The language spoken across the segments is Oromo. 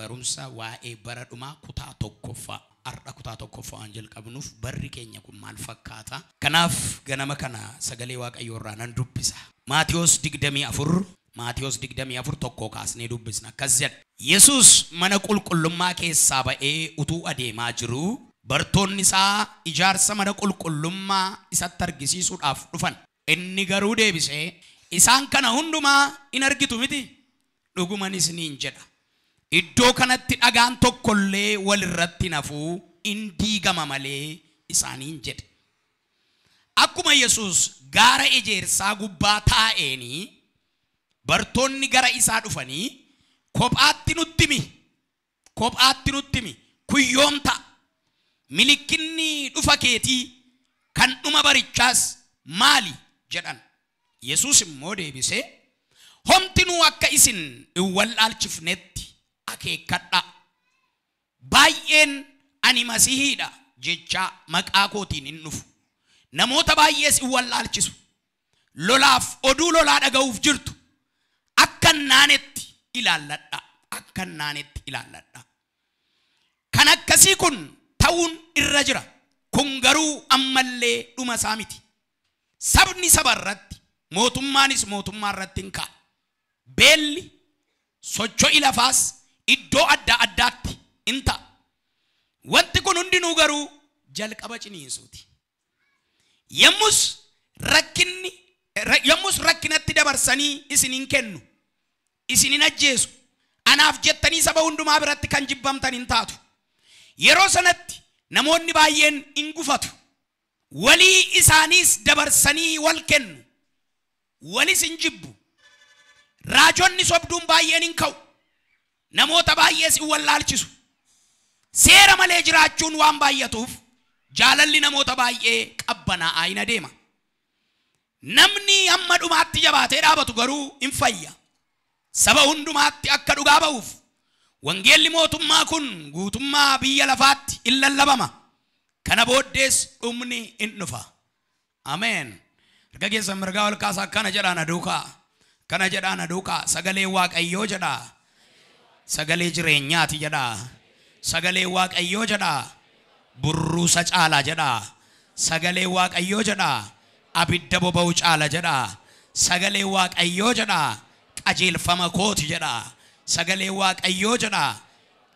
barumsa waa'ee bara dhumaa kutaa tokkoffaa arda kutaa tokkoffaa anjel qabnuuf barri keenya kun maal fakkaata kanaaf ganama kana sagalee waaqayyoo irraa nan dubbisa Maatiyos 24 tokko kaasnee dubbisna akkas jedha Yesus mana qulqullummaa keessaa ba'ee utuu adeemaa jiru bartoonni isaa ijaarsa mana qulqullummaa isatti argisiisuudhaaf dhufan inni garuu deebisee isaan kana hundumaa in argitu miti dhugumanis niin jedha iddoo kanatti dhagaan tokkollee walirratti nafuu in diigama malee isaaniin jedhe akkuma Yesus gaara ejersaa gubbaa taa'eeni bartoonni gara isaa dhufanii kophaatti nutti mi kuyyoomta milikinni dhufa keetii kan dhuma barichaas maali jedhan Yesus immoo deebisee homtinuu akka isin wallaalchifnetti akeekkadha baay'een ani masiihiidha jecha maqaa kootiin hin dhufu namoota baay'ees wallaalchisu lolaaf oduu lolaa dhaga'uuf jirtu akka naanetti ilaalladha kan akkasii kun ta'uun irra jira kun garuu ammallee dhuma isaa miti sabni saba irratti mootummaanis mootummaa irratti hin ka'a beelli socho'i lafaas iddoo adda addaatti in ta'a wanti kun hundinuu garuu jalqaba ciniinsuuti yommus rakkinatti dabarsanii isinin kennu isinin ajjeesu anaaf jettanii saba hundumaa biratti kan jibbamtan hin taatu yeroo sanatti namoonni baay'een in gufatu walii isaaniis dabarsanii wal kennu walis in jibbu raajonni sobduun baay'een in ka'u namoota baay'ees in wallaalchisu seera malee jiraachuun waan baay'atuuf jaalalli namoota baay'ee qabbanaa'aa in adeema namni hamma dhumaatti jabaatee dhaabatu garuu in fayya saba hundumaatti akka dhugaa ba'uuf wangeelli mootummaa kun guutummaa biyya lafaatti in lallabama kana booddees dhumni in dhufa ameen erga keessan mirgaa ol kaasaa kana jedhaan aduukaa sagalee waaqayyoo jedha sagalee jireenyaati jedha sagalee waaqayyoo jedha burruusa caalaa jedha sagalee waaqayyoo jedha abidda boba'u caala jedha sagalee waaqayyoo jedha qajeelfama kooti jedha sagalee waaqayyoo jedha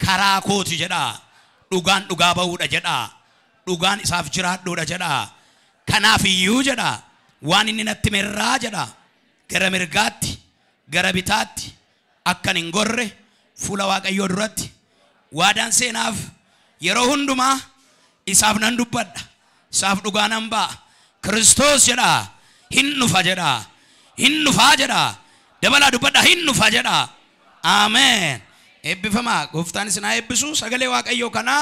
karaa kooti jedha dhugaan dhugaa ba'uudha jedha dhugaan isaaf jiraadhuudha jedha kanaaf iyyuu jedha waan inni natti merraa jedha gara mirgaatti gara bitaatti akkan hin gorre fuula waaqayyoo duratti waadaan seenaaf yeroo hundumaa isaaf nan dubbadha isaaf dhugaa nan ba'a Kiristoos jedha hin dhufa jedha dabala dubbadha hin dhufa jedha ameen eebbifamaa gooftaan isin haa eebbisu sagalee waaqayyoo kana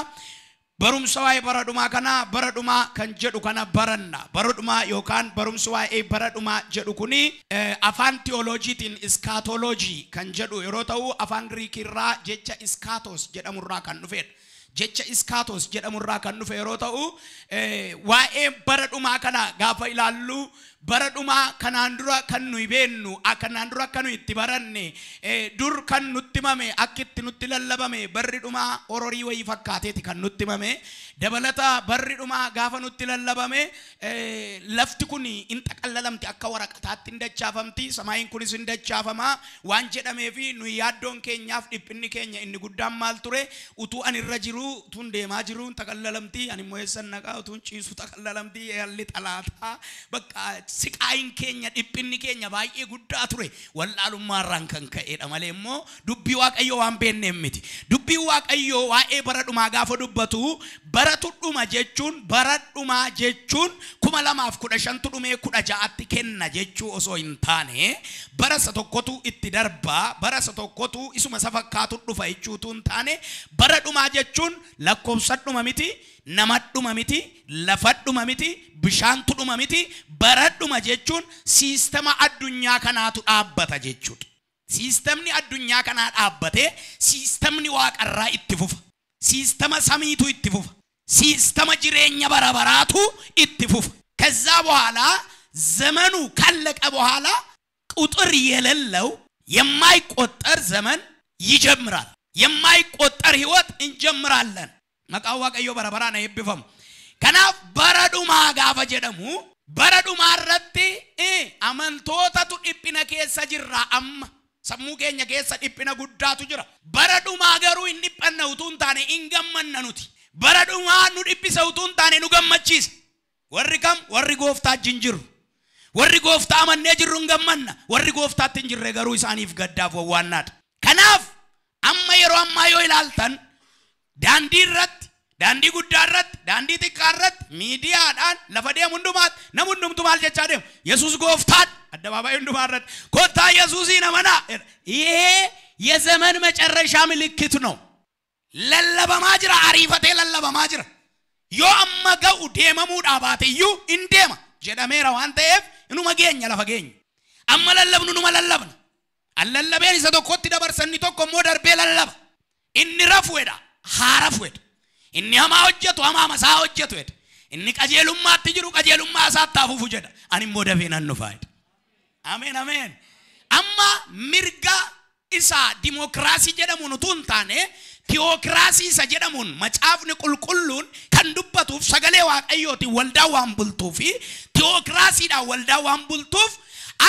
barumsa waa'ee baradhumaa kana baradhumaa kan jedhu kana baranna baradhumaa yookaan barumsa waa'ee baradhumaa jedhu kuni afaan teoloojiitiin iskaatoloojii kan jedhu yeroo ta'u afaan Giriikirraa jecha iskaatos jedhamurraa kan dhufedha jecha iskaatos jedhamurraa kan dhufe yeroo ta'u waa'ee baradhumaa kana gaafa ilaallu baradhumaa kanaan dura kan nuyi beennu kanaan dura kan nuyi itti baranne dur kan nutti himame akkitti nutti lallabame barri dhumaa hororii wayii fakkaateeti kan nutti himame dabalata barri dhumaa gaafa nutti lallabame lafti kun in xaqallalamti akka waraqataatti in dachaafamti samaayin kunis in dachaafama waan jedhameefi nuyi yaaddoon keenyaaf dhiphinni keenya inni guddaan maal ture utuu ani irra jiru tun deemaa jiru xaqallalamti ani immoo eessan naqaa utuun ciisu xaqallalamti yaalli xalaataa bakka siqaayin keenya dhiphinni keenya baay'ee guddaa ture wallaalummaarraan kan ka'edha malee immoo dubbii waaqayyoo waan beekneef miti dubbii waaqayyoo waa'ee baradhumaa gaafa dubbatu baratudhuma jechuun baradhumaa jechuun 2015 dhumee 16tti kenna jechuu osoo hin taane barasa tokkotu itti darbaa barasa tokkotu isuma isa fakkaatu dhufa jechuutu hin taane baradhumaa jechuun lakkoofsadhuma miti namadhuma miti lafadhuma miti bishaantudhuma miti baradhuma jechuun siistema addunyaa kanaatu dhaabbata jechuudha siistemni addunyaa kanaa dhaabbatee siistemni waaqarraa itti fufa siistema samiitu itti fufa siistema jireenya barabaraatu itti fufa ከዛ በኋላ ዘመኑ ካለቀ በኋላ ቁጥር የሌለው የማይቆጠር ዘመን ይጀምራል የማይቆጠር ህይወት እንጀምራለን መቃው ዋቀዮ በረበራና ይብፈም ከናፍ በረዱማ ጋፈ ጀደሙ በረዱማ ረቲ አመንቶታቱ ዲፕና ኬሰ ጅራ አማ ሰሙ ኬኛ ኬሰ ዲፕና ጉዳቱ ጅራ በረዱማ ገሩ እንዲፈነውቱን ታኔ እንገመነኑቲ በረዱማ ኑ ዲፕሰውቱን ታኔ ኑ ገመቺስ ወሪከም ወሪ ጎፍታ ጅንጅሩ ወሪ ጎፍታ ማነ ጅሩን ገመና ወሪ ጎፍታ ትንጅሬ ገሩ ኢሳኒፍ ገዳፍ ወዋናት ከናፍ አማ የሮ አማዮ ይላልተን ዳንዲ ረት ዳንዲ ጉዳረት ዳንዲ ትካረት ሚዲያ ዳን ለፈደም እንዱማት ነሙንዱም ቱማል ጀቻደም ኢየሱስ ጎፍታት አደባባይ እንዱማረት ኮታ ኢየሱስ ይነመና ይሄ የዘመን መጨረሻ ምልክት ነው ለለበማጅራ አሪፈቴ ለለበማጅራ ዮ አመገው ደመሙ ዳባተዩ እንዴማ ጀዳሜራ ዋንተፍ እኑ መገኛ ለፈገኝ አመለለብኑ ኑ መለለብን አለለበን ይሰዶኮት ደበርሰኒ ቶኮ ሞደር ቤለለብ እንረፍወዳ ሃረፍወዳ inni hama hojjetu hama masa hojjetu ed inni qajeelumma tijiru qajeelumma saattafu fujeda ani modafenan no faayda amen amen amma mirga isa demokrasi jedamun tuntane theocracy isa jedamun macaafni qulqullun kan dubbatuuf sagale waaqayyooti waldaa waan bultuufi theocracy da waldaa waan bultuuf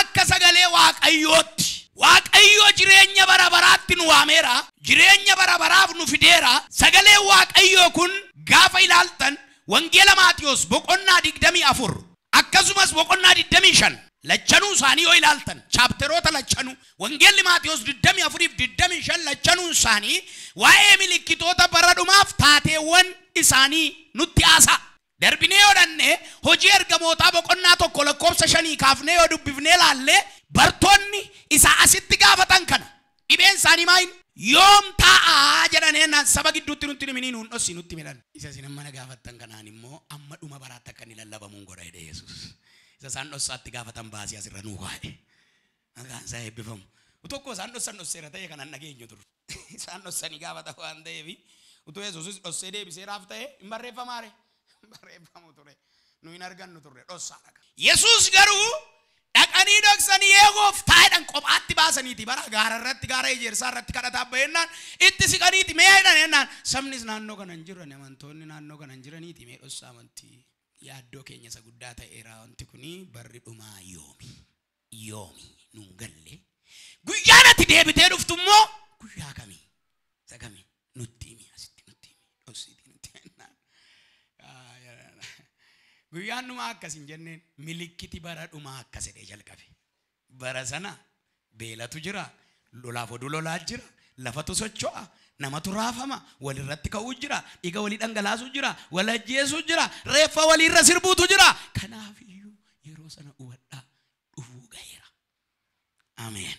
akka sagale waaqayyooti waaqayyo jireenya barabaraatti nu waamera jireenya barabaraaf nu fideera sagale waaqayyo kun gaafa ilaaltan wangeela maatiyos boqonnaa 24 akkasumas boqonnaa 25 lachanu saanii yoo ilaaltan chapterota lachanu wangeelli maatiyos 24 fi 25 lachanu saanii waa'ee milikkitoota baradhumaaf taateewwan isaanii nutti aasa darbinee odhanne hojii ergamoota boqonnaa tokko lakkoofsa 5 kaafnee yoo dubbifnee laalle bartoonni isa asitti gaafatan kana dhibeen isaanii maayin yoom ta'a jedhaneen saba gidduutti nutti himanii nuun dhossi nutti midhan isa isin mana gaafatan kanaan immoo amma dhuma baraatti akka inni lallabamuun godha jedhe Yesuus isa isaan dhossaatti gaafatan baasii asirra nuu waa'e maqaan isaa eebbifamu utokko isaan dhossan dhosseera ta'e kanan dhageenyu turre isaan dhossanii gaafata waan ta'eefi utuu Yesuusis dhossee deebiseeraaf ta'e hin barreeffamaare barreeffamu ture nu hin argannu turre dhossaadha Yesuus garuu dhaqanii dhoksanii eegoof taa'edhan qophaatti baasaniiti bara gaararratti gaara ejersaarratti kadhataa bayenaan itti siqaniiti mee jedhaneenaan sabnis naannoo kanan jiran amantoonni naannoo kanan jiraniiti mee dhossaa amantii yaaddoo keenya isa guddaa ta'eera wanti kuni barri dhumaa yoomi nuun galle guyyaanatti deebitee dhuftummoo guyyaa kamii isa kamii nutti himi asitti nutti himi dhossiiti nutti hennaan guyyaan dhumaa akkasin jenneen milikkiti bara dhumaa akkasedhe jalqabe bara sana beelatu jira lolaaf oduu lolaa jira lafatu socho'a namatu raafama walirratti ka'uu jira dhiiga walii dhangalaasuu jira walajjeesuu jira reeffa waliirra sirbuutu jira kanaaf iyyuu yeroo sana uwadhaa dhufuu gaheera ameen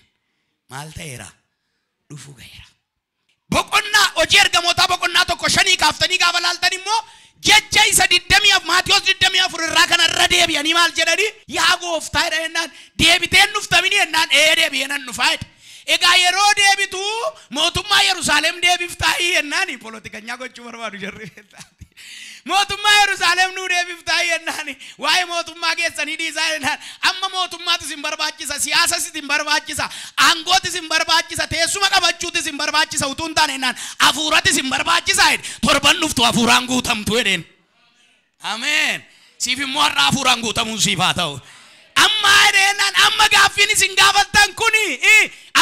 maal ta'eera dhufuu gaheera boqonnaa hojii ergamootaa boqonnaa tokko 5 kaaftanii gaafa laaltan immoo jecha isa 20 Maatiyos 24 irraa kanarra deebi'anii maal jedhani yaa gooftaa jedhan deebiteen dhuftamini ennaan deebi'enan dhufaayde egaa yeroo deebitu mootummaa Yerusaalem deebiftaayii ennaan politikanyaa gochuu barbaadu jarri mootummaa Yerusaalem nu deebiftaayii ennaan waa'ee mootummaa keessanii dhiisaa ennaan amma mootummaatis hin barbaachisa siyaasas hin barbaachisa aangootis hin barbaachisa teessuma qabachuutis hin barbaachisa utuu hin taane ennaan hafuuratis hin barbaachisa torban dhuftu hafuuraan guutamtu jedheen amen siif immoo har'a hafuuraan guutamuun siif haa ta'u amma jedheenaan amma gaaffiin isin gaafattan kuni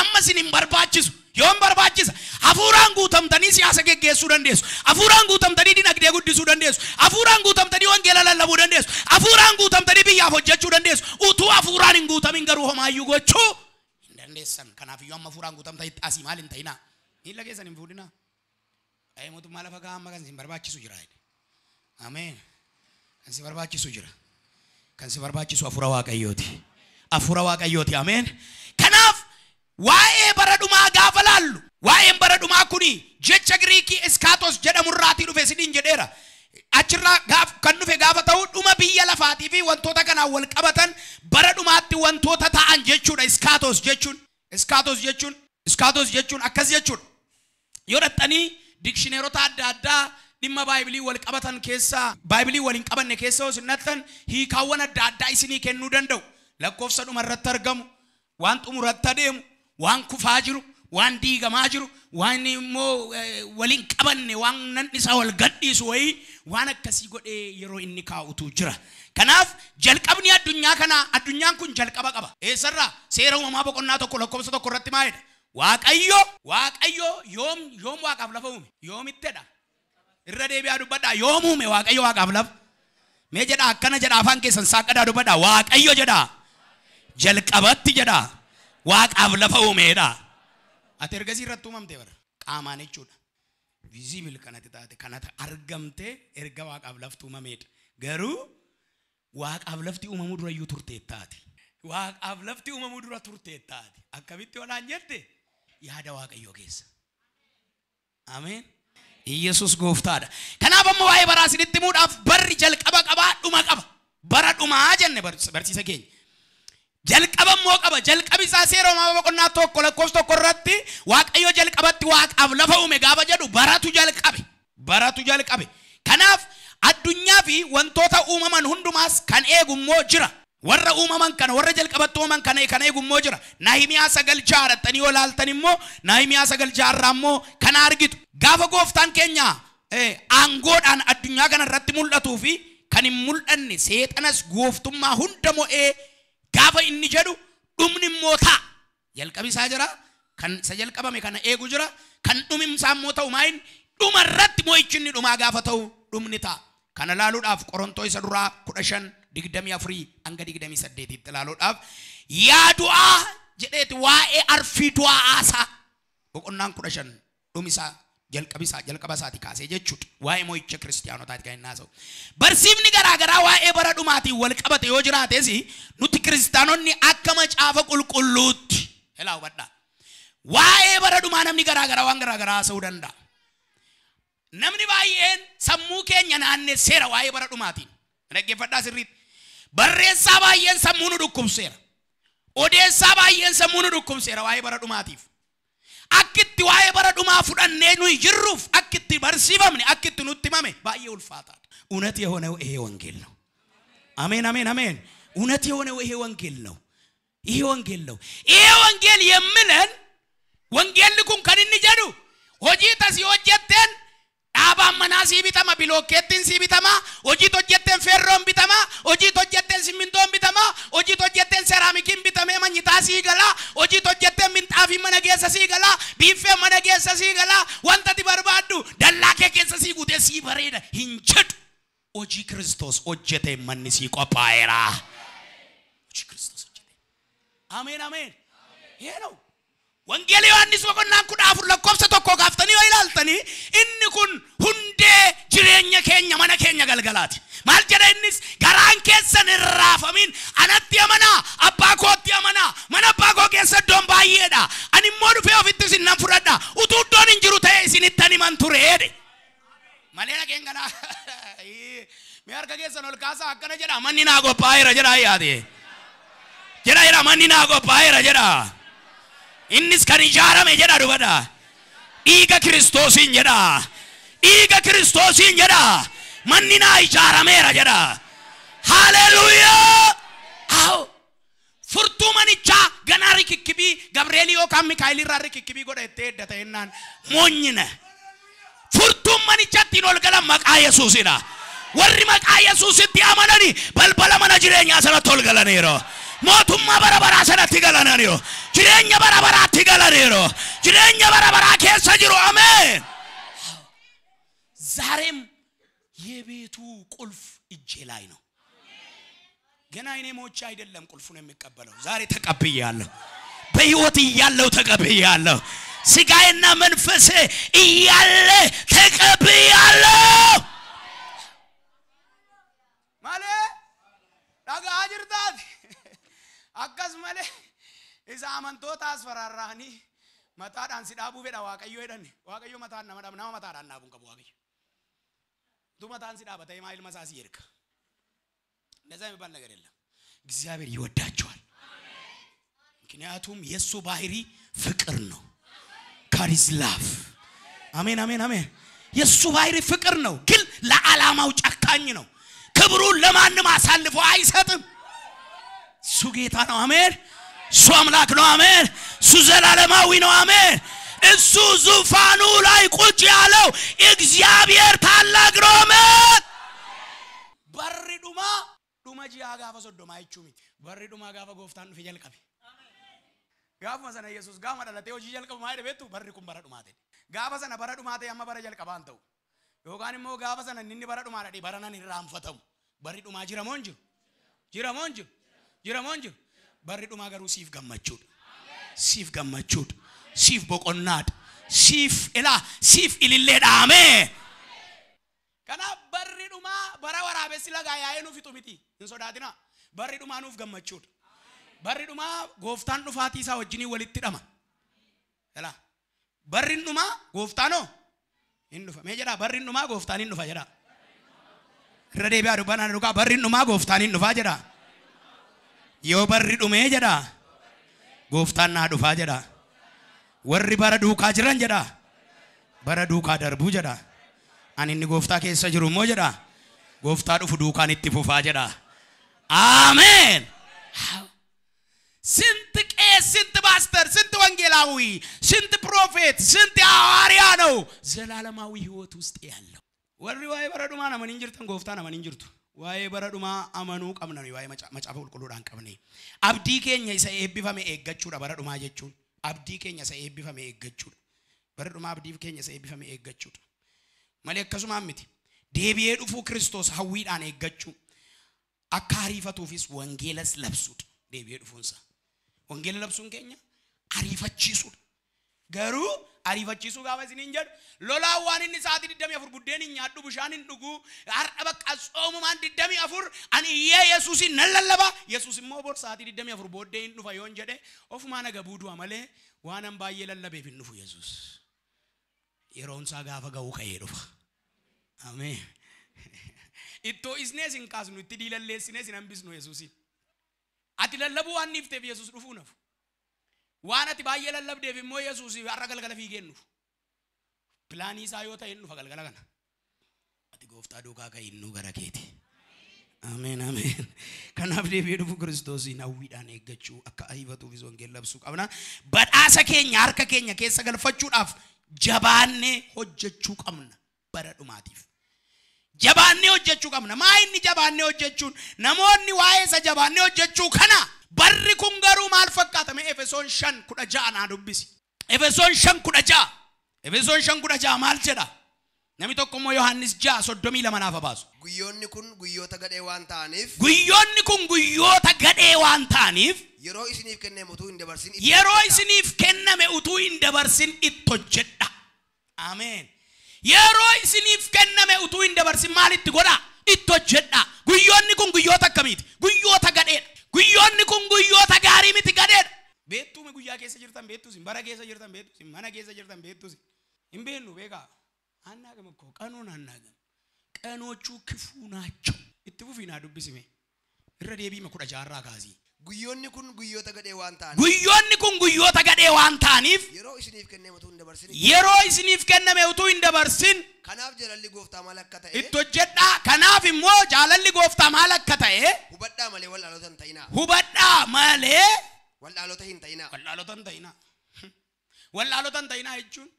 amma isin hin barbaachisu yoon barbaachisa hafuuraan guutamtanii siyaasa geggeessuu dandeessu hafuuraan guutamtanii dinagdee guddisuu dandeessu hafuuraan guutamtanii wangeela lallabuu dandeessu hafuuraan guutamtanii biyyaaf hojjechuu dandeessu utuu hafuuraan hin guutamin garuu homaayyuu gochuu hin dandeessan kanaaf iyyuu amma hafuuraan guutamtanii asii maal hin ta'inaa miila keessan hin fuudhinaa mootummaa lafa gahaa amma kan isin barbaachisu jira ameen kan si barbaachisu jira kan si barbaachisu hafuura waaqayyooti ameen kanaaf waa'ee bara dhumaa gaafa laallu waa'een bara dhumaa kuni jecha Giriikii iskaatos jedhamurraatii dhufe sidin jedheera achirraa kan dhufe gaafa ta'u dhuma biyya lafaatii fi wantoota kanaan wal qabatan bara dhumaatti wantoota ta'an jechuudha iskaatos jechuun akkas jechuudha yoo dhattanii dikshineerota adda addaa dhimma baaybilii wal qabatan keessa baaybilii wal hin qabanne keessaosinnattan hiikaawwan adda addaa isinii kennuu danda'u lakkoofsa dhuma irratti argamu waan xumuratti adeemu waan kufaa jiru waan diigamaa jiru waan immoo waliin qabanne waan nan isa wal gadhiisu wayi waan akkasii godhee yeroo inni kaa'utu jira. Kanaaf jalqabni addunyaa kana addunyaan kun jalqaba qaba. Eessarraa seera uumamaa boqonnaa tokko lakkoofsa tokko irratti maayedha. Waaqayyo yoom waaqaaf lafa uume? Yoomittedha. Irra deebi'aa dubbadhaa yoom uume Waaqayyo waaqaaf lafa? Mee jedha akkana jedha afaan keessan saaqadaa dubbadhaa Waaqayyo jedha. Jalqabatti jedha. Waaqaaf lafa uumeedha. Ati ergasii irratti uumamte bara. Qaamaan jechuudha. Visible kanatti taate kanatti argamte erga waaqaaf laftu uumameedha. Garuu waaqaaf lafti uumamuu dura iyyuu turteettaati. Waaqaaf lafti uumamuu dura turteettaati. Akkamitti olaan jette? Yaada Waaqayyoo keessa. Ameen. Yesus gooftaadha. Kanaaf ammoo waa'ee baraa isinitti himuudhaaf barri jalqaba qabaa dhuma qaba. Bara dhumaa jenne barsiisa keenya. Jalqaba immoo qaba. Jalqabi isaa seera uumamaa boqonnaa tokko lakkoofsa tokko irratti Waaqayyo jalqabatti waaqaaf lafa uume gaafa jedhu baratu jalqabe. Kanaaf addunyaa fi wantoota uumaman hundumaas kan eegu immoo jira. Warra uumaman kana warra jalqabatti uumaman kana kan eegu immoo jira. Nahimiyaa 9 jaarrattanii olaaltan immoo Nahimiyaa 9 jaarraa immoo kana argitu. Gaafa gooftaan keenya aangoodhaan addunyaa kana irratti mul'atuu fi kan hin mul'anne seexanas gooftummaa hunda mo'ee gaafa inni jedhu dhumni immoo ta'a. Jalqabi isaa jira. Kan isa jalqabame kana eegu jira. Kan dhumimsaa immoo ta'u maayin dhuma irratti mo'ichi inni dhumaa gaafa ta'u dhumni ta'a. Kana laaluudhaaf Qorontoo isa duraa 15:24 hanga 28 laaluudhaaf yaadu'aa jedheeti waa'ee arfii du'aa aasaa boqonnaan 15 dhumisaa jalqaba isaati kaasee jechuudha. Waa'ee mo'icha kiristaanotaati kan inni haasa'u. Barsiifni garaagaraa waa'ee bara dhumaatiin wal qabate yoo jiraates nuti kiristaanonni akka macaafa qulqulluutti helaa hubadhaa. Waa'ee bara dhumaa namni garaagaraa waan garaagaraa haasa'uu danda'a. Namni baay'een sammuu keenya naannesseera waa'ee bara dhumaatiin. Dhaggeeffadhaa sirriitti. Barreessaa baay'een sammuu nu dhukkubseera. Odeessaa baay'een sammuu nu dhukkubseera waa'ee bara dhumaatiif. Akkitti waa'ee bara dhumaa fudhannee nuyi jirruuf akkitti barsiifamne akkitti nutti himame baay'ee ulfaataadha. እውነት የሆነው ይሄ ወንጌል ነው። አሜን አሜን አሜን። እውነት የሆነው ይሄ ወንጌል ነው። ይሄ ወንጌል ነው። ይሄ ወንጌል የሚለን ወንጌል ልኩን ከንን ጀዱ ሆጂ ተሲ ሆጀተን ዳባም መናሲ ቢተማ ቢሎኬቲን ሲ ቢተማ ሆጂ ቶጀተን ፌሮን ቢተማ ሆጂ ቶጀተን ሲሚንቶን ቢተማ ሆጂ ቶጀተን ሴራሚኪን ቢተማ ማኝታ ሲገላ ሆጂ ቶጀተን ሚንጣፊ መነጌሰ ሲገላ ቢፌ መነጌሰ ሲገላ ወንተቲ በርባዱ ደላኬ ኬሰ ሲጉቴ ሲበሬደ ሂንቸድ ሆጂ ክርስቶስ ሆጀተ መንሲ ቆፓይራ ሆጂ ክርስቶስ ሆጀተ አሜን አሜን። ይሄ ነው ወንጌል ዮሐንስ ወቆናን ኩዳፉር ለኮብሰ ተኮ ጋፍተኒ ወይላልተኒ እንኩን ሁንዴ ጅሬኛ ኬኛ ማነ ኬኛ ገልገላት ማልጀደንስ ጋራን ኬሰን ራፈሚን አነት የመና አባኮት የመና ማነ አባኮ ኬሰ ዶም ባየዳ አኒ ሞዱ ፌኦፊትስ ነፍረዳ ኡቱዶን እንጅሩ ተይ ሲኒተኒ ማንቱሬ ሄደ ማሌና ኬንገና ሚያርከ ኬሰን ኦልካሳ አከነ ጀዳ ማኒና ጎፓይራ ጀዳ ያዴ ጀዳ ማኒና ጎፓይራ ጀዳ innis kan ijaarame jedha dubada dhiiga Kiristoosin jedha manni naa ijaarameera jedha. Haleluuyaa. Aw furtuu manichaa ganaa rikikkibii Gabreelii yookaan Mikaayil irraa rikikkibii godhattee eddata jennaan moonyina. Furtuun manichaatti ol galan maqaa Yesuusidha. Warri maqaa Yesuusitti amanani balbala mana jireenyaa sanatti ol galaniiru. mootummaa bara baraa sanatti galaniiru. Jireenya bara baraatti galaniiru. Jireenya bara baraa keessa jiru. አሜን። ዛሬም የቤቱ ቁልፍ እጄ ላይ ነው። ገና እኔ ሞቼ አይደለም ቁልፉን የሚቀበለው ዛሬ ተቀብያለሁ። በህይወት እያለሁ ተቀብያለሁ። ስጋዬና መንፈሴ እያለ ተቀብያለሁ። ማለ ዳጋ አጅርታት አቀስ ማለ ኢዛ አመንቶታ አስፈራራኒ መታዳን ሲዳቡ በዳ ዋቀዮ ሄደን ዋቀዮ መታና መዳም ናማ መታዳና ቡን ከቡ ዋቀዮ ዱመታን ሲዳበታ የማይል መሳሲ ይርካ እንደዛ የሚባል ነገር የለም። እግዚአብሔር ይወዳቸዋል። ምክንያቱም የሱ ባህሪ ፍቅር ነው። God is love. አሜን አሜን አሜን። የሱ ባህሪ ፍቅር ነው፣ ግን ለዓላማው ጨካኝ ነው። ክብሩን ለማንም አሳልፎ አይሰጥም። እሱ ጌታ ነው። አሜን። እሱ አምላክ ነው። አሜን። እሱ ዘላለማዊ ነው። አሜን። እሱ ዙፋኑ ላይ ቁጭ ያለው እግዚአብሔር ታላቅ ነው። አሜን። በርዱማ ዱማጂ አጋፋ ሶዶማ አይቹሚ በርዱማ አጋፋ ጎፍታን ነው ፊጀልቀቢ ጋፋ ሰነ ኢየሱስ ጋማ ዳለቴ ሆጂ ጀልቀብ ማይደ ቤቱ በርኩም በረዱማቴ ጋፋ ሰነ በረዱማቴ ያማ በረ ጀልቀባንተው ዮጋን ሞ ጋፋ ሰነ ንኒ በረዱማ ዳዲ በረናን ይራምፈተው በርዱማ ጅረሞንጅ በርዱማ ገሩ ሲፍ ገመቹድ ሲፍ ቦቆናድ ሲፍ ኤላ ሲፍ ኢሊሌዳ አሜን kana barriduma bara waraabessi laga yaayenu fitumiti insodatina barriduma nuuf gammachuudha barriduma gooftaan dhufaati isaa wajjini walitti dhama ela barriduma gooftaano hin dhufa mee jedha barriduma gooftaan hin dhufa jedha irra deebi'a dubbana dhuga barriduma gooftaan hin dhufa jedha yoo barridume jedha gooftaan naa dhufa jedha warri bara duukaa jiran jedha bara duukaa darbu jedha ani ni gooftaa keessa jiru moo jedha gooftaa dhufu duukaan itti fufaa jedha አሜን ስንት ቄስ ስንት ፓስተር ስንት ወንጌላዊ ስንት ፕሮፌት ስንት ሐዋርያ ነው ዘላለማዊ ህይወት ውስጥ ያለው ወሪ ዋይ በረዱማ ነው ማን እንጅርተን ጎፍታ ነው ማን እንጅርቱ ዋይ በረዱማ አመኑ ቀምነ ነው ዋይ መጫፈ ቁልቁሉዳን ቀምኔ አብዲ ኬኛ ይሰ ኤቢፈመ ኤገቹዳ በረዱማ ጀቹን አብዲ ኬኛ ሰ ኤቢፈመ ኤገቹዳ በረዱማ አብዲ ኬኛ ሰ ኤቢፈመ ኤገቹዳ መለከሱ ማምቲ ዴቢዬ ዱፉ ክርስቶስ ሐዊዳን ኤገቹ አካሪፈቱፊስ ወንጌለስ ለብሱት ዴቢዬ ዱፉንሳ ወንጌል ለብሱን ኬኛ አሪፈቺሱ ገሩ አሪፈቺሱ ጋበዚን እንጀር ሎላዋን ንሳት ድደም ያፍር ቡዴን ኛዱ ብሻንን ዱጉ አርበቃ ጾሙ ማን ድደም ያፍር አን ኢየሱስ ነለለባ ኢየሱስ ሞ ቦር ሳት ድደም ያፍር ቦዴን ዱፋ ይወንጀደ ኦፍ ማነ ገቡዱ አመለ ዋናም ባየለለበ ቢንፉ ኢየሱስ የሮንሳ ጋፈ ገው ከይዱፋ አሜን ኢቶ ኢዝኔስ እንካስኑ ትዲለለስኔስ ነምብስ ነው ኢየሱስ አትለለቡ አንፍተ ኢየሱስ ዱፉ ነፉ ዋናት ባየለለብ ደብሞ ኢየሱስ አረገልገለ ፊገኑ ፕላኒ ሳዮታ ይኑ ፈገልገለገና አቲ ጎፍታ ዱካ ከይኑ ገረኬቲ አሜን አሜን ከናብ ደብዱ ክርስቶስ ይናዊዳን እገቹ አካ አይበቱ ቢዝ ወንጌል ለብሱ ቀብና በዳሰ ኬኛ አርከ ኬኛ ከሰ ገልፈቹ ዳፍ ጀባኔ ሆጀቹ ቀምና በረዱማቲፍ ጀባኔ ሆጀቹ ቀምና ማይኒ ጀባኔ ሆጀቹን ነሞኒ ዋይሰ ጀባኔ ሆጀቹ ከና በርኩን ገሩ ማልፈቃተመ ኤፌሶን ሸን ኩዳጃ ናዱብሲ ኤፌሶን ሸን ኩዳጃ ማልቸዳ ነሚ tokko ዮሐንስ ጃ ሶዶሚ ለማናፈባሱ ጉዮኒ ኩን ጉዮታ ገዴ ዋንታኒፍ የሮ ኢስኒፍ ከነመ ኡቱ እንደበርሲን ኢቶጀዳ አሜን የሮ ኢስኒፍ ከነመ ኡቱ እንደበርሲን ማለት ጎዳ ኢቶጀዳ ጉዮኒ ኩን ጉዮታ ከሚት ጉዮታ ገዴ ጉዮኒ ኩን ጉዮታ ጋሪ ሚት ገዴ ቤቱ ጉያ ከሰ ጅርታን ቤቱ ሲን በራ ከሰ ጅርታን ቤቱ ሲን ማና ከሰ ጅርታን ቤቱ ሲን እምቤኑ ቤጋ አናገም እኮ ቀኑን አናገም ቀኖቹ ክፉ ናቸው እትቡፊና ዱብሲሜ ረዴቢ መኩዳ ጃራ ጋዚ ጉዮኒ ኩን ጉዮታ ገዴ ዋንታኒፍ የሮ ኢስኒፍ ከነመቱ እንደበርሲን ከናፍ ጀለሊ ጎፍታ ማለከተ ኢቶጀዳ ከናፍ ሞ ጃለሊ ጎፍታ ማለከተ ሁበዳ ማለ ወላሎተን ተይና እቹን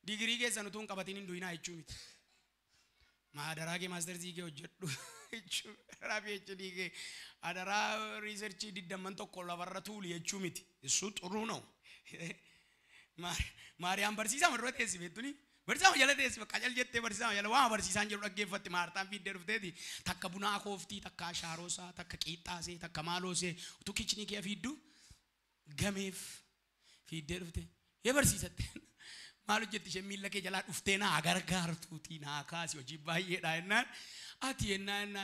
ዲግሪ ገሰኑቱን ቀበቲን እንዱይና እቹሚት ማደራጌ ማስተር ዚጌ ወጀዱ እቹ ራቢች ዲጌ አደራ ሪሰርች ዲደመን ተቆላ ወረቱል የቹሚት እሱ ጥሩ ነው ማርያም በርሲሳ መሮቴስ ቤቱኒ በርሲሳ ያለቴስ በቃል ጀቴ በርሲሳ ያለዋ በርሲሳን ጀሩ ደገፈት ማርታን ፊደርፍቴቲ ተከቡና ኮፍቲ ተካ ሻሮሳ ተካ ቂጣሴ ተካ ማሎሴ ቱኪችኒ ከፊዱ ገሜፍ ፊደርፍቴ የበርሲሰት ማሉ ጀትሽ የሚለከ ጀላ ዱፍቴና አገርጋርቱቲና ካሲ ወጂባዬዳና አቲየናና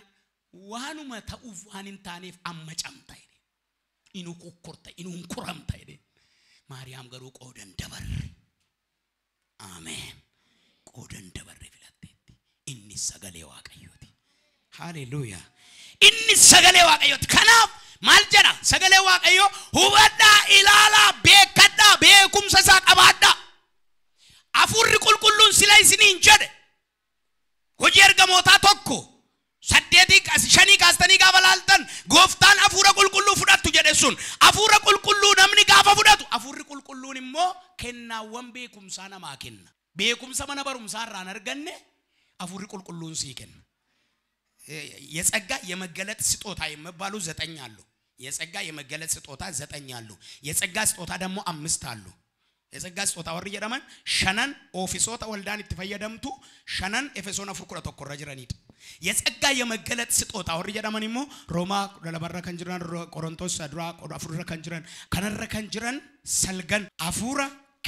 ዋኑ መታኡፍ ዋንንታኔፍ አመጫምታይ ኢኑ ኮኮርታ ኢኑ እንኩራምታይ ማርያም ገሩ ቆደን ደበር አሜን ቆደን ደበር ፍላቴቲ ኢኒ ሰገሌ ዋቀዮቲ ሃሌሉያ ኢኒ ሰገሌ ዋቀዮቲ ከናፍ ማልጀራ ሰገሌ ዋቀዮ ሁበዳ ኢላላ ቤከዳ ቤኩምሰሳ ቀባዳ አፉር ቁልቁሉን ሲላይስኒ እንጀደ ሆጂ ergamoota tokko saddeetii shanii kaastanii gaafa laaltan gooftaan hafuura qulqulluu fudhattu jedhe sun hafuura qulqulluu namni gaafa fudhatu hafuurri qulqulluun immoo kennaawwan beekumsaa namaa kenna. Beekumsa mana barumsaa irraan arganne hafuurri qulqulluun sii kenna. የጸጋ የመገለጥ ስጦታ የሚባሉ 9 አሉ። የጸጋ የመገለጥ ስጦታ 9 አሉ። የጸጋ ስጦታ ደግሞ 5 አሉ። የጸጋ ስጦታ ወር ይደማን ሸነን ኦፊሶታ ወልዳን ይተፈየደምቱ ሸነን ኤፌሶን አፍርኩራ ተቆራ ጅራኒት የጸጋ የመገለጥ ስጦታ ወር ይደማን ይሞ ሮማ ለበራ ከንጅራን ቆሮንቶስ አድራ ቆዳ አፍሩራ ከንጅራን ከነረ ከንጅራን ሰልገን አፉራ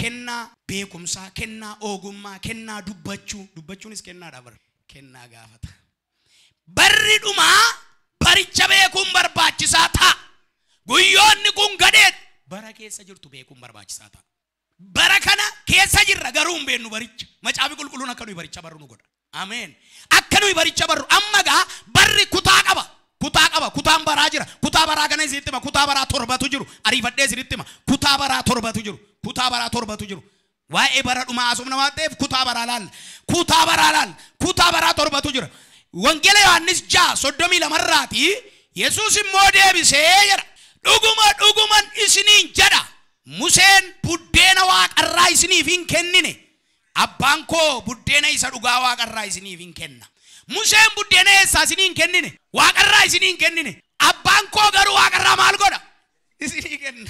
ከና ቤኩምሳ ከና ኦጉማ ከና ዱበቹንስ ከና ዳበር ከና ጋፈታ በሪዱማ በሪቻ ቤኩም በርባችሳታ ጉዮን ኩን ገዴት በረከሰ ጅርቱ ቤኩም በርባችሳታ በረከና ከሰ ጅራ ገሩም ቤኑ በሪቻ መጫቢ ቁልቁሉና ከኑ በሪቻ በሩኑ ጎዳ አሜን አከኑ በሪቻ በሩ አመጋ በሪ ኩታ ቀባ ኩታን በራ ጅራ ኩታ በራ ገነ ሲጥማ ኩታ በራ ቶርባቱ ጅሩ አሪፈዴ ሲጥማ ኩታ በራ ቶርባቱ ጅሩ ዋኤ በረዱማ አሱም ነማጤፍ ኩታ በራ ቶርባቱ ጅሩ ወንጌል ዮሐንስ ጃ ሶዶሚ ለመራቲ ኢየሱስ ሞዴቢሴ የራ ዱጉማን እስኒን ጀዳ ሙሴን ቡዴና ዋቀራ እስኒፊን ከንኔ አባንኮ ቡዴና ይሰዱጋ ዋቀራ እስኒፊን ከና ሙሴን ቡዴና የሳስኒን ከንኔ ዋቀራ እስኒን ከንኔ አባንኮ ገሩ ዋቀራ ማልጎዳ እስኒ ከና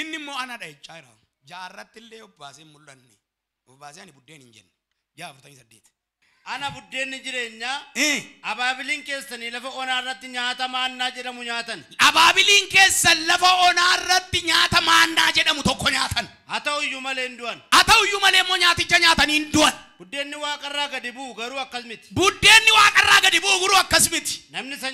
እንሞ አናዳ ይቻራ ጃራትለ ኦባሴ ሙላኒ ኦባሴኒ ቡዴን እንጀን ያፍተኝ ሰዴት ana budden jirenya ababilin keessan lafa onarratti nyaata maanna jedhamu nyaatan ababilin keessan lafa onarratti nyaata maanna jedhamu tokko nyaatan atawuyyu male mo nyaaticha nyaatan induan buddenni waaqarra gadibu garu akkasmiti guru akkasmiti namni sa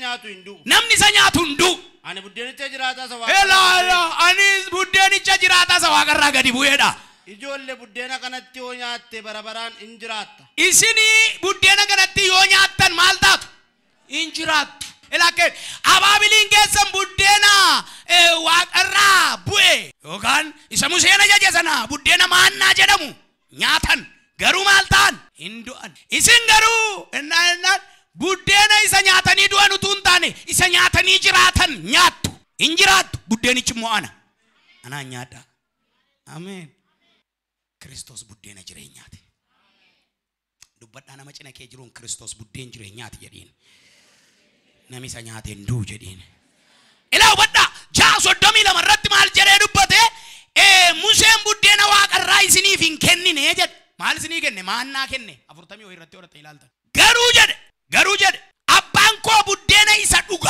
nyaatu hindu ani buddenicha jiraata sa waaqarra ani buddenicha jiraata sa waaqarra gadibu edha ijolle buddena kanatti yoo nyaatte barabaraan injiraatta isini buddena kanatti yoo nyaattan maal taatu injiraattu elake ababilin keessan buddena waaqarra bu'e yookaan isa museena jajasana buddena maanna jedhamu nyaatan garuu maal ta'an hindu'an isin garuu enna buddena isa nyaatanii du'an utuu hin taane isa nyaatanii jiraatan nyaattu injiraattu buddenichi immoo ana nyaadha amen ክርስቶስ ቡዴና ጅሬኛት ዱበዳ ነመጭነ ከጅሩን ክርስቶስ ቡዴን ጅሬኛት የዲን ነሚሰኛት እንዱ ጀዲን ኢላው በዳ ጃ ሶዶሚ ለመረት ማል ጀሬ ዱበቴ ሙሴን ቡዴና ዋቀራ ይስኒ ፊን ከኒኔ ጀድ ማል ስኒ ከኔ ማና ከኔ አፍርተሚ ወይ ረቴ ወረተ ይላልታ ገሩ ጀድ አባንኮ ቡዴና ይሰዱጋ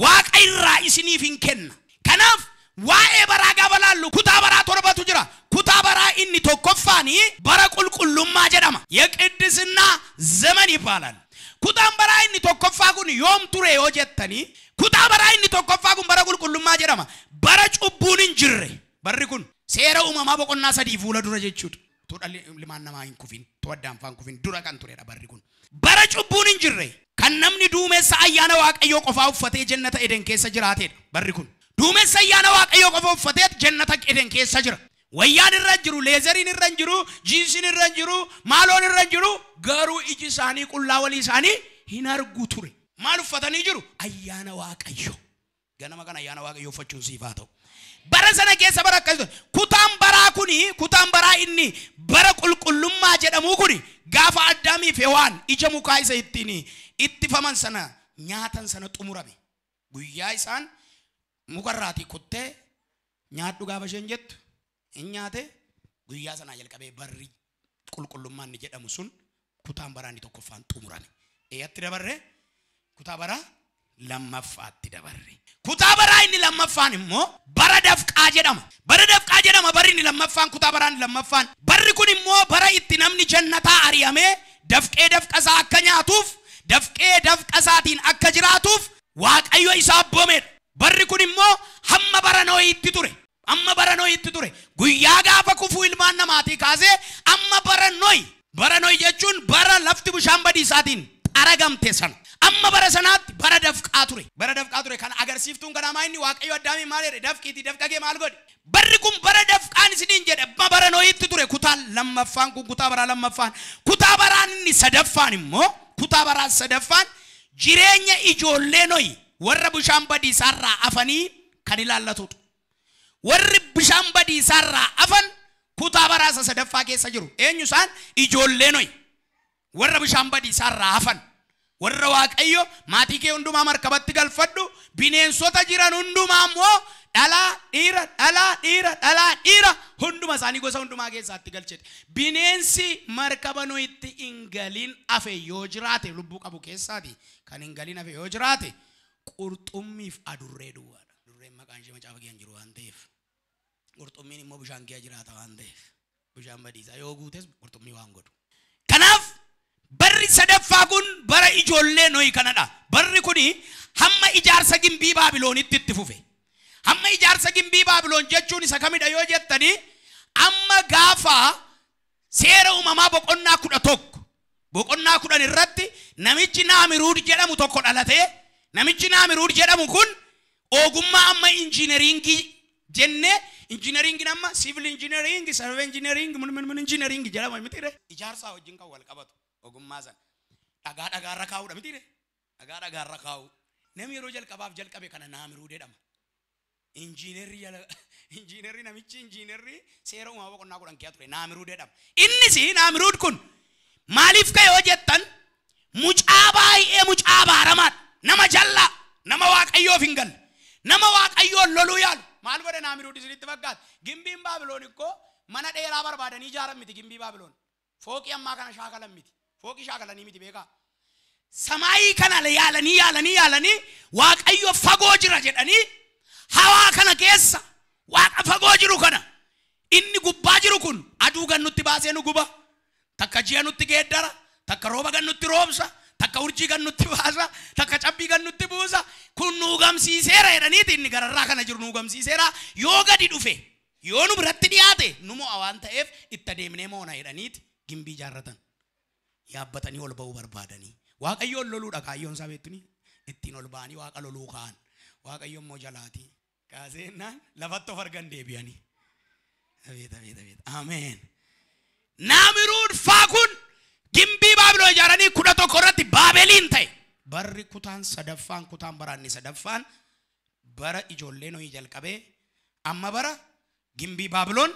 ዋቀይራ ይስኒ ፊን ከና ከናፍ ዋኤ በራጋ በላሉ ኩታ በራ ቶርባቱ ጅራ ኩታ በራ ኢኒ ተኮፋኒ በራ ቁልቁሉማ ጀዳማ የቅድስና ዘመን ይባላል ኩታን በራ ኢኒ ተኮፋ ጉን ዮም ቱሬ ወጀተኒ ኩታ በራ ኢኒ ተኮፋ ጉን በራ ቁልቁሉማ ጀዳማ በራ ጩቡን እንጅሬ በሪኩን ሴራው ማማ በቆና ሰዲ ፉለ ዱረ ጀቹት ቶዳሊ ለማናማ ኢንኩፊን ተወዳን ፋንኩፊን ዱረ ካን ቱሬዳ በሪኩን በራ ጩቡን እንጅሬ ከነምኒ ዱሜሳ አያና ዋቀዮ ቆፋው ፈቴ ጀነተ ኤደን ከሰ ጅራቴ በሪኩን ዱሜሳ አያና ዋቀዮ ቆፋው ፈቴ ጀነተ ኤደን ከሰ ጅራ ወያን ረጅሩ ሌዘሪን ረንጅሩ ጂንሲን ረንጅሩ ማሎን ረንጅሩ ገሩ ኢጂሳኒ ቁላ ወሊሳኒ ሂናርጉ ቱሬ ማሉ ፈተኒ ጅሩ አያና ዋቀዮ ገነማ ገና አያና ዋቀዮ ፈቹን ሲፋተው በረሰነ ከሰ በረከዘ ኩታን በራ ኢኒ በረ ቁልቁሉማ ጀደሙ ኩኒ ጋፋ አዳሚ ፌዋን ኢጀሙ ካይሰ ኢቲኒ ኢትፈመን ሰነ ኛተን ሰነ ጡሙራቢ ጉያይሳን ሙቀራቲ ኩቴ ኛዱ ጋበሸንጀት እኛቴ ጉያሰና የልቀበ በሪ ቁልቁሉማን ጀደሙ ሱን ኩታን በራኒ ተኮፋን ጡሙራኒ እያት ደበረ ኩታ በራ ለማፋት ደበረ ኩታ በራ ኢኒ ለማፋን ሞ በረደፍቃ ጀደማ በሪኒ ለማፋን ኩታ በራን ለማፋን በሪ ኩኒ ሞ በራ ኢትናምኒ ጀነታ አሪያሜ ደፍቀሳ አከኛቱፍ ደፍቀሳቲን አከጅራቱፍ ዋቀዮ ኢሳቦሜ በሪ ኩኒ ሞ ሐመ በረኖ ይትቱሬ ጉያ ጋፈ ኩፉ ኢልማን ነማቲ ካዜ አመ በረኖይ ጀቹን በረ ለፍት ቡሻን በዲሳቲን አረጋምቴ ሰን አመ በረሰናት በረደፍቃቱሬ ካን አገር ሲፍቱን ከናማይኒ ዋቀዮ አዳሚ ማሌ ደፍቀጌ ማልጎድ በሪኩም በረደፍቃን ሲዲን ጀደ በረኖይ ይትቱሬ ኩታል ለማፋን ኩታ በራ ለማፋን ኩታ በራን ሰደፋን ሞ ኩታ በራ ሰደፋን jireenya ijoollee noyi warra bishaan badiisaarraa afanii kan ilaallatudha. Warri bishaan badiisaarraa afan kutaa baraasa sadaffaa keessa jiru. Eenyu isaan? Ijoollee noyi warra bishaan badiisaarraa afan. Warra Waaqayyo maatii kee hundumaa markabatti galfadhu, bineensota jiran hundumaa immoo dhalaa dhiira hunduma isaanii gosa hundumaa keessatti galchite. Bineensi markaba Nohitti hin galin hafe yoo jiraate, lubbuu qabu keessaati kan hin galin hafe yoo jiraate qurxummiif adurree duwwaadha. Adurreen maqaan ishee macaafa keenya jiru waan ta'eef, qurxummiin immoo bishaan kee jiraata waan ta'eef, bishaan badiisaa yoo guutes qurxummii waan godhu. Kanaaf barri sadaffaa kun bara ijoollee Nohi kanadha. Barri kuni hamma ijaarsa gimbii Baabiloonitti itti fufe. Hamma ijaarsa gimbii Baabiloon jechuun isa kamidha yoo jettani, amma gaafa seera uumamaa boqonnaa 11 boqonnaa 10 irratti namichi Naamiruud jedhamu tokko dhalate. Namichi Naamiruud jedhamu kun ogummaa amma injineringii jenne, injineringin amma civil engineering, survey engineering, mun engineering jedhama mitire. Ijaarsa wajjin kan wal qabatu ogummaa san dhagaa rakaa'uudha mitire. Dhagaa rakaa'u namni yeroo jalqabaaf jalqabe kana Naamiruud jedhama. Injiinerri namichi injiinerri seera uumamaa boqonnaa 10 keessa ture Naamiruud jedhama. Innis Naamiruud kun maaliif ka'e yoo jettan, mucaa baay'ee mucaa baaramaadha. Nama jallaa, nama Waaqayyoof hin galle, nama Waaqayyoon loluu yaalu. Maal godhe Naamiruud isinitti fakkaata? Gimbiin Baabiloon ikkoo mana dheeraa barbaadanii ijaaran miti. Gimbii Baabiloon fooqii ammaa kana shaakalan miti. Fooqii shaakalanii miti beekaa. Samaayii kana yaalanii Waaqayyo fagoo jira jedhanii hawaa kana keessa Waaqa fagoo jiru kana inni gubbaa jiru kun aduu gannutti baasee nu guba, takka ji'a nutti geeddara, takka rooba gannutti roobsa, takka urjii gannutti baasa, takka cabbii gannutti buusa. Kun nu gamsiiseera jedhaniiti inni gararraa kana jiru nu gamsiiseera. Yoo gadi dhufe, yoo nu biratti dhiyaate nu mo'a waan ta'eef itti adeemnee moona jedhaniiti gimbii ijaarratan. Yaabbatanii ol ba'uu barbaadanii. Waaqayyoon loluudha kaayyoon isaa beektuni. Ittiin ol ba'anii Waaqa loluu ka'an. Waaqayyoon immoo jalaatii kaaseenaan lafatti of argan deebi'anii. Ameen. Naamiruud faakun gimbii Baabiloon ijaaranii 11 irratti Baabeliin ta'e. Barri kutaan sadaffaan, kutaan baraanni sadaffaan bara ijoollee Nohii jalqabee amma bara gimbii Baabiloon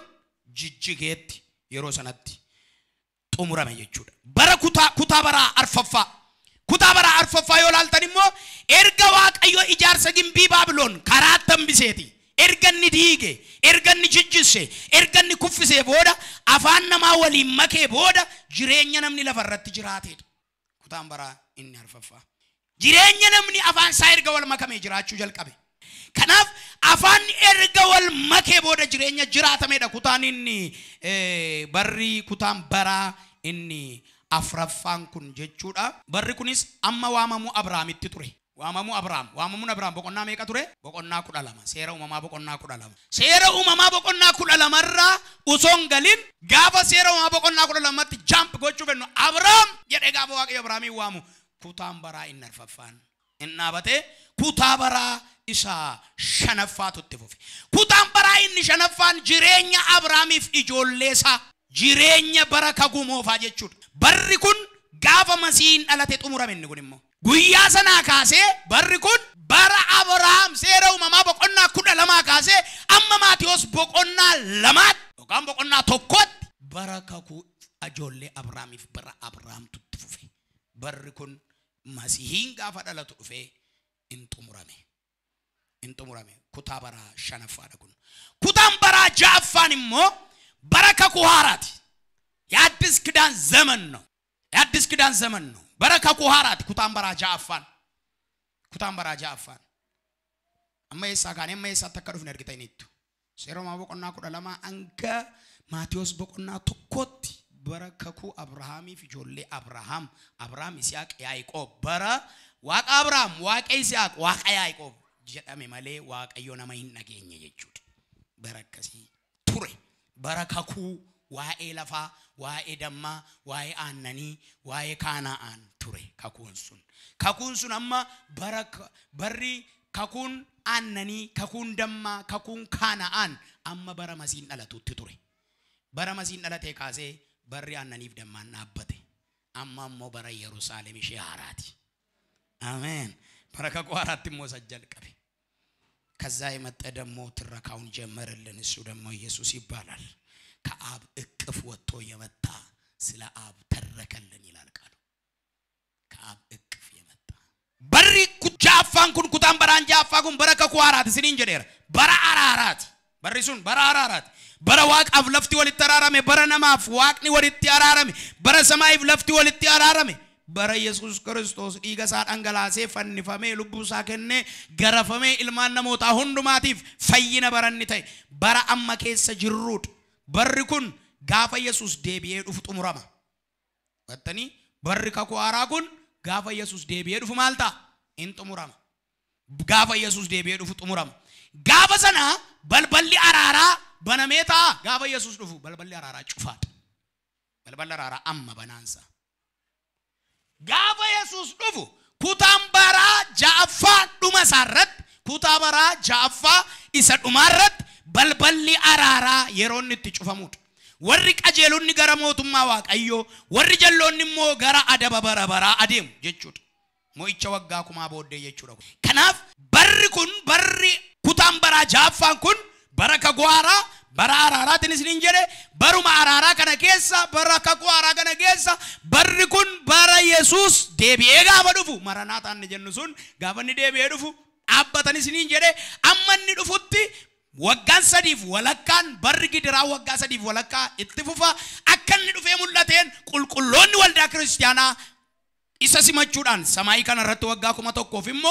jijjigeetti yeroo sanatti xumurame jechuudha. Bara kutaa baraa arfaffaa. Kutaa baraa arfaffaa yoo laaltan immoo erga Waaqayyo ijaarsa gimbii Baabiloon karaa tambiseeti. Erga inni diige, erga inni jijjisse, erga inni kuffisee booda afaan namaa waliin makee booda jireenya namni lafarratti jiraateedha. Kutaan baraa inni arfaffaa. Jireenya namni afaan isaa erga wal makamee jiraachuu jalqabe. Kanaaf afaan erga wal makee booda jireenya jiraatameedha. Kutaan inni barri kutaan baraa inni afraffaan kun jechuudha. Barri kunis amma waamamuu Abrahaamitti ture. Waamamuun Abrahaam boqonnaa meeqa ture? Boqonnaa 12. Seera uumamaa boqonnaa 12. Seera uumamaa boqonnaa 12 irraa usoon galin gaafa seera uumamaa boqonnaa 12tti jump gochuu fennu Abrahaam jedhee gaafa Waaqayyo Abrahaamiin waamu kutaan baraa inni arfaffaan inni dhaabatee kutaa baraa isaa shanaffaatu itti fufe. Kutaan baraa inni shanaffaan jireenya Abrahaamiif ijoollee isaa jireenya bara kakuu moofaa jechuudha. Barri kun gaafa Masiihiin dhalate xumurame inni kun immoo. Guyyaa sanaa kaasee barri kun bara Abrahaam seera uumamaa boqonnaa 12 kaasee amma Maatiyos boqonnaa 2 yookaan boqonnaa 1 bara kakuu ijoollee Abrahaamiif bara Abrahaamtu itti fufe. Barri kun Masiihiin gaafa dhalatu dhufee in xumurame. Kutaa baraa shanaffaadha kun. Kutaan baraa ja'affaan immoo bara kakuu haaraati. የአዲስ ኪዳን ዘመን ነው። የአዲስ ኪዳን ዘመን ነው። በረከኩ ሐራት ኩታን በራ ጃአፋን አመይሳ ጋኔ አመይሳ ተከዱፍ ነርግተኝቱ ሴሮማ በቆና ኩዳለማ አንከ ማቴዎስ በቆና ተኮት በረከኩ አብርሃም ይጆሌ አብርሃም ይስሐቅ ያዕቆብ በረ ዋቅ አብርሃም ዋቅ ይስሐቅ ዋቅ ያዕቆብ ጀዳሜ ማሌ ዋቀዮ ነማይ ነገኘ የጁድ በረከሲ ቱሬ በረከኩ ዋኤ ለፋ ዋኤ ደማ ዋኤ አነኒ ዋኤ ካናአን ቱሬ ካኩንሱን አማ በሪ ካኩን አነኒ ካኩን ደማ ካኩን ካናአን አማ በረመሲን አለቱት ቱሬ በረመሲን አለቴ ካሴ በሪ አነኒፍ ደማና አበቴ አማሞ በረ ኢየሩሳሌም ሸሃራቲ አሜን። በረከ ቋራት ሞሰጀል ቀቢ ከዛ የመጣ ደግሞ ትረካውን ጀመረልን። እሱ ደግሞ ኢየሱስ ይባላል። ከአብ እቅፍ ወጥቶ የመጣ ስለ አብ ተረከልን ይላል ቃሉ። ከአብ እቅፍ የመጣ በሪ ኩጃፋን ኩን ኩታን በራን ጃፋኩን በረከ ቋራት ሲኒን ጀደረ በራ አራራት በሪሱን በራ አራራት በረ ዋቅ አብ ለፍቲ ወልት ተራራሜ በረ ነማፍ ዋቅኒ ወልት ተራራሜ በረ ሰማይ ለፍቲ ወልት ተራራሜ በረ ኢየሱስ ክርስቶስ ዲገሳ አንገላሴ ፈንፈሜ ልቡሳ ከነ ገረፈሜ ኢልማን ነሞታ ሁንዱማቲፍ ፈይነ በረንታይ በረ አመከሰ ጅሩድ በርኩን ጋፈ ኢየሱስ ዴቢዬ ዱፍ ጥሙራማ ወተኒ በርካ ቋራኩን ጋፈ ኢየሱስ ዴቢዬ ዱፍ ማልታ እንጥሙራማ ጋፈ ኢየሱስ ዴቢዬ ዱፍ ጥሙራማ ጋፈ ሰና በልበሊ አራራ በነሜታ ጋፈ ኢየሱስ ዱፍ በልበሊ አራራ ጩፋት በልበሊ አራራ አማ በናንሳ ጋፈ ኢየሱስ ዱፍ ኩታምባራ ጃፋ ዱመሳረት ኩታባራ ጃፋ ኢሰዱማረት በልበሊ አራራ የሮን ትጩፈሙት ወሪ ቀጀሉን ገረ ሞቱማ ዋቀዮ ወሪ ጀሎን ሞ ገረ አደበ በረበራ አዴም ጀቹት ሞይቸ ወጋ ኩማ ቦደ የቹረው ከናፍ በርኩን በሪ ኩታምባራ ጃፋን ኩን በረከ ጓራ በራራራ ትንስ ንንጀሬ በሩማ አራራ ከነኬሳ በረከ ጓራ ከነኬሳ በርኩን በረ ኢየሱስ ዴቢዬ ጋፈ ዱፉ መረናታ እንጀንሱን ጋፈኒ ዴቢዬ ዱፉ አባተንስ ንንጀሬ አመኒ ዱፉቲ ወጋን ሰዲፍ ወለካን በርግ ድራ ወጋ ሰዲፍ ወለካ እትፉፋ አከን ዱፌ ሙላቴን ቁልቁሎን ወልዳ ክርስቲያና ኢሰሲመቹዳን ሰማይ ከነረተ ወጋ ኩማ ተኮፍሞ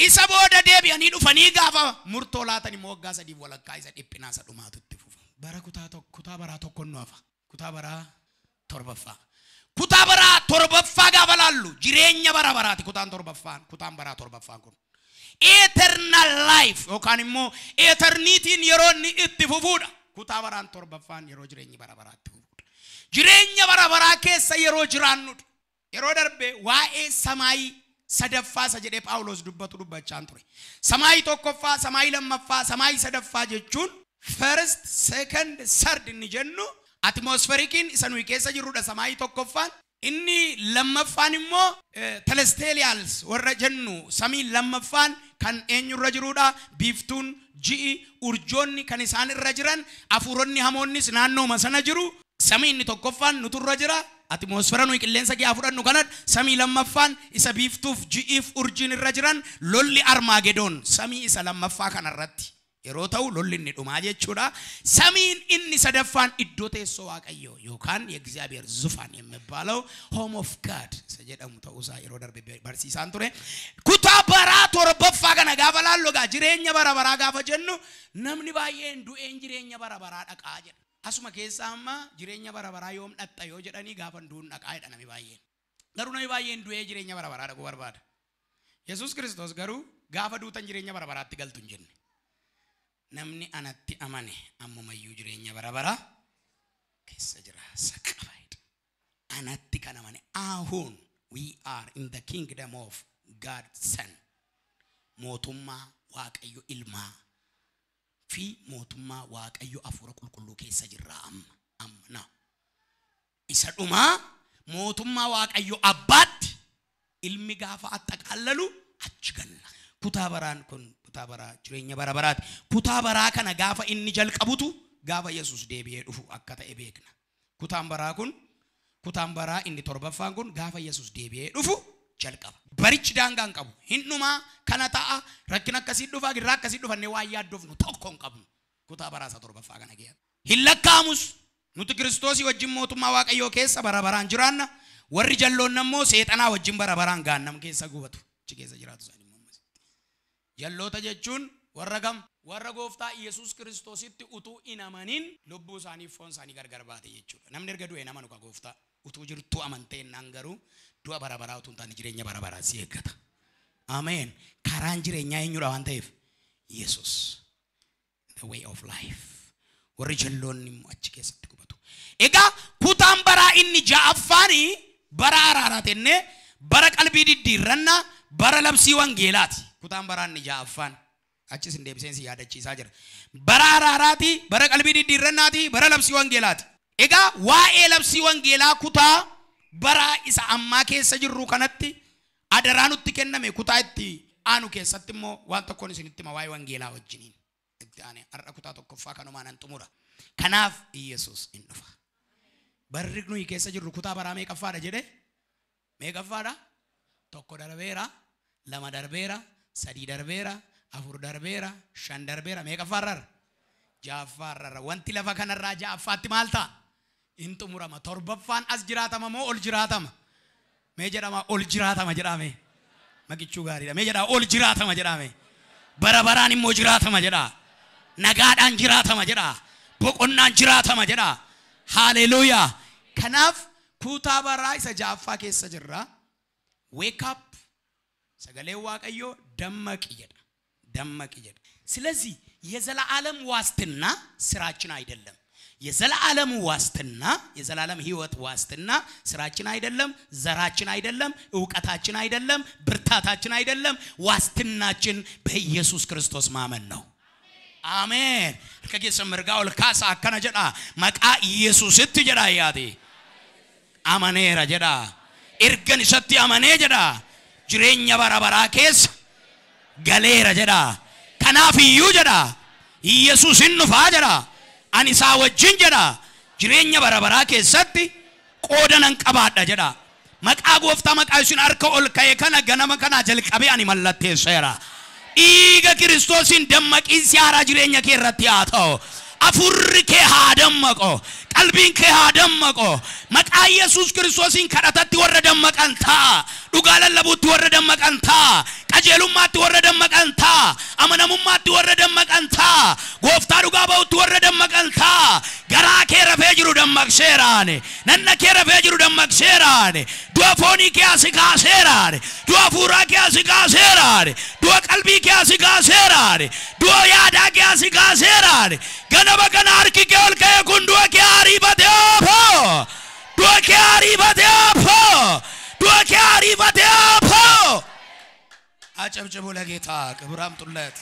ኢሰቦደ ዴቢያኒ ዱፈኒ ጋፋ ሙርቶላተኒ ወጋ ሰዲፍ ወለካ ኢሰ ዲፕና ሰዱማቱ እትፉፋ በረኩታ ተኩታ በራ ተኮኗፋ ኩታ በራ ቶርበፋ ኩታ በራ ቶርበፋ ጋበላሉ ጅሬኛ በራበራቲ ኩታን ቶርበፋን ኩታን በራ ቶርበፋን ኩ eternal life okanimo eternity yeroni ittifufuda kutabaran torbafan yero jireenyi barabara ittifufuda jireenya barabara keessa yero jiraannu yero darbe waa'ee samaayi sadaffa sajede Phaawulos dubbatu dubbachaan ture samaayi tokkoffa samaayi lammaffa samaayi sadaffa jechuun first second third ni jennu atmospherikin isanu keessa jirudha samaayi tokkoffaan inni lammaffaan immoo celestials warra jennu samii lammaffaan kan eenyurra jiruudha biiftuun ji'i urjoonni kan isaan irra jiran afuuronni hamoonnis naannooma sana jiru samii inni tokkoffaan nuturra jira atmosfera nu qilleensa kee afudhannu kanad samii lammaffaan isa biiftuuf ji'iif urjiin irra jiran lolli armaagedoon samii isa lammaffaa kanarratti yeroo ta'u lolli inni dhumaa jechuudha samiin inni sadaffaan iddoo teessoo waaqayyoo yookaan የእግዚአብሔር ዙፋን የሚባለው home of God ሰጀደሙ ተውሳ yeroo darbe barsiisaan ture kutaa baraa torbaffaa kana gaafa laallu gaa jireenya bara baraa gaafa jennu namni baay'een du'een jireenya bara baraa dhaqaa jedha asuma keessa amma jireenya bara baraa yoom dhatta yoo jedhanii gaafa duun dhaqaa jedha namni baay'een garuu namni baay'een du'ee jireenya bara baraa dhaquu barbaada Yesuus Kiristoos garuu gaafa duutan jireenya bara baraatti galtu hin jenne namni anatti amane ammumayyuu jireenya barabara keessa jira saqabaayid anatti kan amane ahun we are in the kingdom of God's son mootummaa waaqayyo ilmaa fi mootummaa waaqayyo afuura qulqulluu keessa jirra amma isa dhuma mootummaa waaqayyo abbaatti ilmi gaafa attaqallalu achi galla kutaabaraan kun kutabara jireenya barabaraat kutabara kana gaafa inni jalqabutu gaafa Yesuus deebi'ee dhufu akka ta'e beekna kutambaraa kun kutambaraa inni torbaffaan kun gaafa Yesuus deebi'ee dhufu jalqaba barichi daangaan qabu hinduma kana ta'a rakkina akkasii dhufa girraa akkasii dhufanne waa yaaddofnu tokkoon qabnu kutabaraa isa torbaffaa kana geeyya hillakkaamus nuti Kiristoosii wajjin mootummaa waaqayyoo keessa barabaraan jiraanna warri jalloon ammoo seexanaa wajjin barabaraan gaannam keessa gubatu achi keessa jiraatu isaanii jalloota jechuun warra gam warra gooftaa Yesuus Kiristoositti utuu inamanin lubbuu isaaniif foon isaanii gargar baate jechuudha namni erga du'e nama nuka gooftaa utuu jirtu amantee naan garuu du'a barabaraa utuu taane jireenya barabaraa si eeggata amen karaan jireenyaa eenyudha waan ta'eef Yesuus the way of life warri jalloonni achi keessatti gubatu egaa kutaan baraa inni ja'affaani bara araaraatenne bara qalbii diddiirranna bara labsii wangeelaati kutaan baraan ni ja'affaan achis hin deebiseensi yaadachiisaa jira bara araaraati bara qalbii diddiirrannaati bara labsii wangeelaati egaa waa'ee labsii wangeelaa kutaa bara isa ammaa keessa jirru kanatti adaraanutti kenname kutaatti aanu keessatti immoo waan tokkoon isinitti ma waa'ee wangeelaa wajjiniin itti aane har'a kutaa tokkoffaa kanumaan an xumura kanaaf Yesuus in dhufa barri nuyi keessa jirru kutaa baraa meeqaffaadha jedhe meeqaffaadha tokko darbeera lama darbeera sadii darbeera afur darbeera shan darbeera meeqaffaarra ja'affaarra wanti lafa kanarraa ja'affaatti maal ta'a in xumurama torbaffaan as jiraatama moo ol jiraatama mee jedhama ol jiraatama jedhame magichuu gaariidha mee jedhaa ol jiraatama jedhame bara baraan immoo jiraatama jedhaa nagaadhaan jiraatama jedhaa boqonnaan jiraatama jedhaa haleluuyaa kanaaf kutaa baraa isa ja'affaa keessa jirra wake up sagalee waaqayyoo dammaqi jedha ስለዚህ የዘላለም ዋስትና ስራችን አይደለም የዘላለም ዋስትና የዘላለም ህይወት ዋስትና ስራችን አይደለም ዘራችን አይደለም ዕውቀታችን አይደለም ብርታታችን አይደለም ዋስትናችን በኢየሱስ ክርስቶስ ማመን ነው አሜን ከጌሰመርጋው ለካሳ አከናጀዳ መቃ ኢየሱስ እትጀዳ ያዲ አማኔራ ጀዳ ኢርገን ሰቲ አማኔ ጀዳ ጅሬኛ ባራባራ ኬስ ገሌራ ጀዳ ከናፊዩ ጀዳ ኢየሱስ እንፋ ጀዳ አኒሳ ወጅን ጀዳ ጅሬኛ ባራባራ ኬሰቲ ቆደነን ቀባዳ ጀዳ መቃ ጎፍታ መቃዩን አርከ ኦልከየ ከነ ገነመ ከና ጀልቀቢ አኒ መለቴ ሰራ ኢገ ክርስቶስን ደመቂ ሲያራ ጅሬኛ ከረቲ ያተው አፉርኬ ሃደመቆ ቀልቢን ከሃደመቆ መቃ ኢየሱስ ክርስቶስን ከራተት ወረደ መቀንታ ዱጋለለቡት ወረደ መቀንታ ቀጀሉማት ወረደ መቀንታ አመነሙማት ወረደ መቀንታ ጎፍታ ዱጋባውት ወረደ መቀንታ ገራ ከረፈጅሩ ደመክሰራኔ ነነ ከረፈጅሩ ደመክሰራኔ ዶፎኒ ከያስጋሰራኔ ዶፉራ ከያስጋሰራኔ ዶ ቀልቢ ከያስጋሰራኔ ዶ ያዳ ከያስጋሰራኔ ገና በገና አርኪ ከልከ ኩንዶ ከያሪ በደፎ ዶ ከያሪ በደፎ ዶ ከያሪ በደፎ አጨብጭቡ ለጌታ ክብር አምጡለት